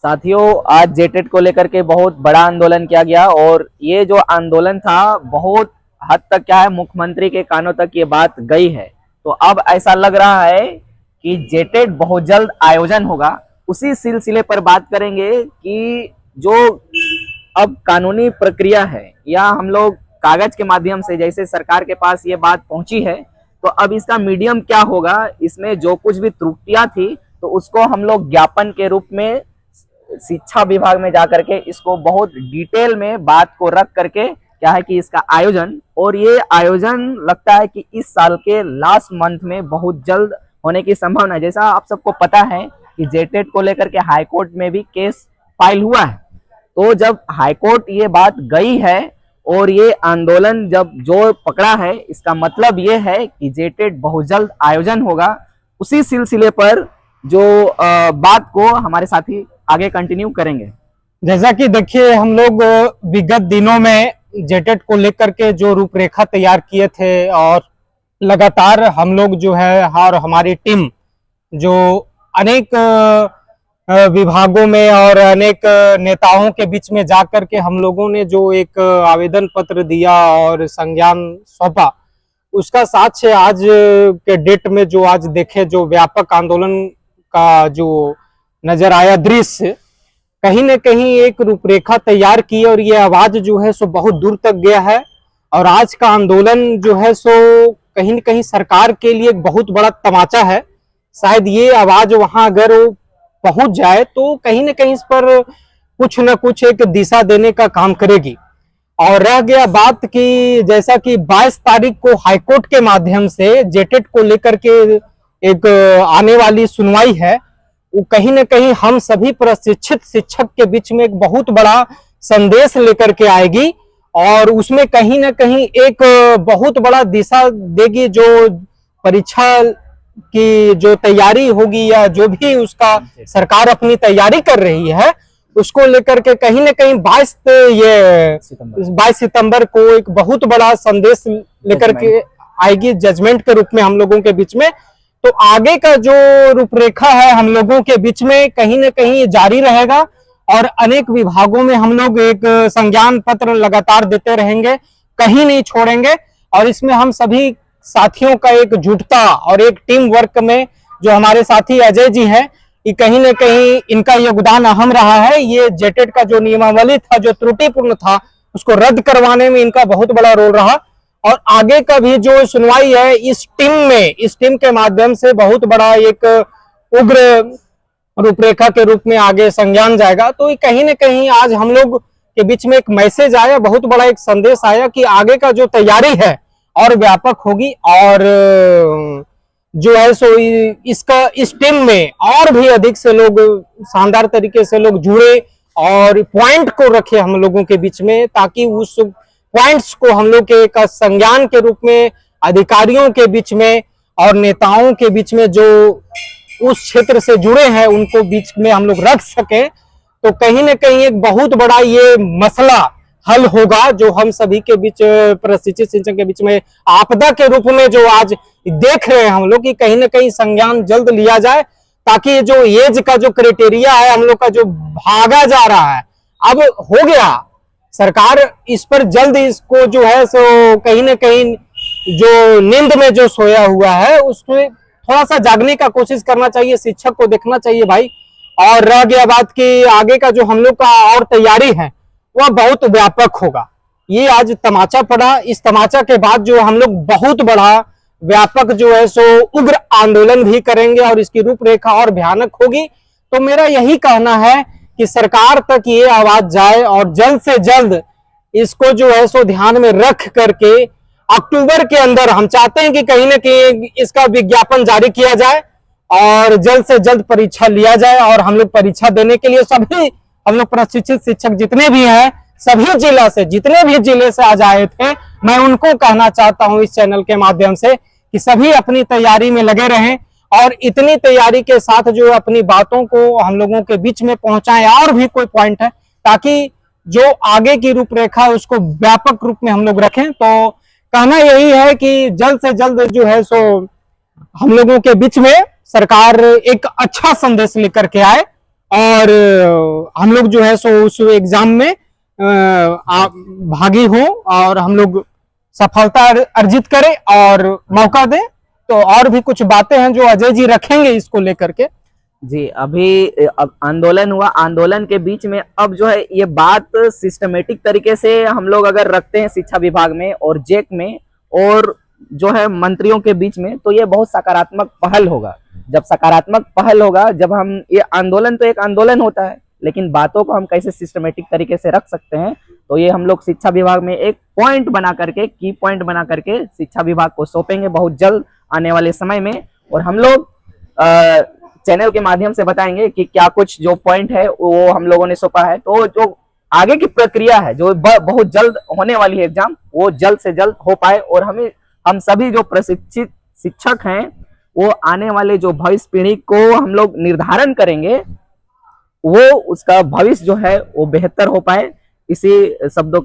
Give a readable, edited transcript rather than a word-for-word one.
साथियों, आज जेटेट को लेकर के बहुत बड़ा आंदोलन किया गया और ये जो आंदोलन था बहुत हद तक क्या है, मुख्यमंत्री के कानों तक ये बात गई है। तो अब ऐसा लग रहा है कि जेटेट बहुत जल्द आयोजन होगा। उसी सिलसिले पर बात करेंगे कि जो अब कानूनी प्रक्रिया है या हम लोग कागज के माध्यम से जैसे सरकार के पास ये बात पहुंची है, तो अब इसका मीडियम क्या होगा, इसमें जो कुछ भी त्रुटियां थी तो उसको हम लोग ज्ञापन के रूप में शिक्षा विभाग में जाकर के इसको बहुत डिटेल में बात को रख करके क्या है कि इसका आयोजन, और ये आयोजन लगता है कि इस साल के लास्ट मंथ में बहुत जल्द होने की संभावना है। जैसा आप सबको पता है कि जेटेट को लेकर के हाईकोर्ट में भी केस फाइल हुआ है। तो जब हाईकोर्ट ये बात गई है और ये आंदोलन जब जोर पकड़ा है, इसका मतलब ये है कि जेटेट बहुत जल्द आयोजन होगा। उसी सिलसिले पर जो बात को हमारे साथी आगे कंटिन्यू करेंगे। जैसा कि देखिए, हम लोग विगत दिनों में जेटेट को लेकर के जो रूपरेखा तैयार किए थे और लगातार हम लोग जो है और हमारी टीम जो अनेक विभागों में और अनेक नेताओं के बीच में जाकर के हम लोगों ने जो एक आवेदन पत्र दिया और संज्ञान सौंपा, उसका साक्ष्य आज के डेट में जो आज देखे जो व्यापक आंदोलन का जो नजर आया दृश्य, कहीं न कहीं एक रूपरेखा तैयार की और ये आवाज जो है सो बहुत दूर तक गया है। और आज का आंदोलन जो है सो कहीं न कहीं सरकार के लिए एक बहुत बड़ा तमाचा है। शायद ये आवाज वहां अगर पहुंच जाए तो कहीं न कहीं इस पर कुछ न कुछ एक दिशा देने का काम करेगी। और रह गया बात कि जैसा कि 22 तारीख को हाईकोर्ट के माध्यम से जेटेट को लेकर के एक आने वाली सुनवाई है, वो कहीं न कहीं हम सभी प्रशिक्षित शिक्षक के बीच में एक बहुत बड़ा संदेश लेकर के आएगी और उसमें कहीं न कहीं एक बहुत बड़ा दिशा देगी। जो परीक्षा की जो तैयारी होगी या जो भी उसका सरकार अपनी तैयारी कर रही है, उसको लेकर के कहीं न कहीं 22 सितंबर को एक बहुत बड़ा संदेश लेकर के आएगी, जजमेंट के रूप में हम लोगों के बीच में। तो आगे का जो रूपरेखा है हम लोगों के बीच में कहीं न कहीं जारी रहेगा और अनेक विभागों में हम लोग एक संज्ञान पत्र लगातार देते रहेंगे, कहीं नहीं छोड़ेंगे। और इसमें हम सभी साथियों का एक जुटता और एक टीम वर्क में जो हमारे साथी अजय जी हैं, ये कहीं न कहीं इनका योगदान अहम रहा है। ये जेटेट का जो नियमावली था जो त्रुटिपूर्ण था, उसको रद्द करवाने में इनका बहुत बड़ा रोल रहा। और आगे का भी जो सुनवाई है इस टीम के माध्यम से बहुत बड़ा एक उग्र रूपरेखा के रूप में आगे संज्ञान जाएगा। तो कहीं न कहीं आज हम लोग के बीच में एक मैसेज आया, बहुत बड़ा एक संदेश आया कि आगे का जो तैयारी है और व्यापक होगी और जो है सो इसका इस टीम में और भी अधिक से लोग शानदार तरीके से लोग जुड़े और पॉइंट को रखे हम लोगों के बीच में, ताकि उस पॉइंट्स को हम लोग के एक संज्ञान के रूप में अधिकारियों के बीच में और नेताओं के बीच में जो उस क्षेत्र से जुड़े हैं उनको बीच में हम लोग रख सके। तो कहीं न कहीं एक बहुत बड़ा ये मसला हल होगा जो हम सभी के बीच प्रशिक्षित शिक्षक के बीच में आपदा के रूप में जो आज देख रहे हैं हम लोग की कहीं न कहीं संज्ञान जल्द लिया जाए, ताकि जो एज का जो क्राइटेरिया है हम लोग का जो भागा जा रहा है अब हो गया। सरकार इस पर जल्द इसको जो है सो कहीं न कहीं जो नींद में जो सोया हुआ है उसमें थोड़ा सा जागने का कोशिश करना चाहिए, शिक्षक को देखना चाहिए भाई। और रह गया बात कि आगे का जो हम लोग का और तैयारी है वह बहुत व्यापक होगा। ये आज तमाचा पड़ा, इस तमाचा के बाद जो हम लोग बहुत बड़ा व्यापक जो है सो उग्र आंदोलन भी करेंगे और इसकी रूपरेखा और भयानक होगी। तो मेरा यही कहना है कि सरकार तक ये आवाज जाए और जल्द से जल्द इसको जो है सो ध्यान में रख करके अक्टूबर के अंदर हम चाहते हैं कि कहीं न कहीं इसका विज्ञापन जारी किया जाए और जल्द से जल्द परीक्षा लिया जाए। और हम लोग परीक्षा देने के लिए सभी हम लोग प्रशिक्षित शिक्षक जितने भी हैं सभी जिला से जितने भी जिले से आज आए थे, मैं उनको कहना चाहता हूं इस चैनल के माध्यम से कि सभी अपनी तैयारी में लगे रहें और इतनी तैयारी के साथ जो अपनी बातों को हम लोगों के बीच में पहुंचाएं। और भी कोई पॉइंट है ताकि जो आगे की रूपरेखा है उसको व्यापक रूप में हम लोग रखें। तो कहना यही है कि जल्द से जल्द जो है सो हम लोगों के बीच में सरकार एक अच्छा संदेश लेकर के आए और हम लोग जो है सो उस एग्जाम में भागी हो और हम लोग सफलता अर्जित करें और मौका दें। तो और भी कुछ बातें हैं जो अजय जी रखेंगे इसको लेकर के। जी, अभी अब आंदोलन हुआ, आंदोलन के बीच में अब जो है ये बात सिस्टमेटिक तरीके से हम लोग अगर रखते हैं शिक्षा विभाग में और जेक में और जो है मंत्रियों के बीच में, तो ये बहुत सकारात्मक पहल होगा। जब सकारात्मक पहल होगा, जब हम ये आंदोलन तो एक आंदोलन होता है, लेकिन बातों को हम कैसे सिस्टमेटिक तरीके से रख सकते हैं, तो ये हम लोग शिक्षा विभाग में एक पॉइंट बना करके, की पॉइंट बना करके शिक्षा विभाग को सौंपेंगे बहुत जल्द आने वाले समय में। और हम लोग चैनल के माध्यम से बताएंगे कि क्या कुछ जो पॉइंट है वो हम लोगों ने सौंपा है। तो जो आगे की प्रक्रिया है, जो बहुत जल्द होने वाली है एग्जाम, वो जल्द से जल्द हो पाए और हम सभी जो प्रशिक्षित शिक्षक हैं वो आने वाले जो भविष्य पीढ़ी को हम लोग निर्धारण करेंगे, वो उसका भविष्य जो है वो बेहतर हो पाए। इसी शब्दों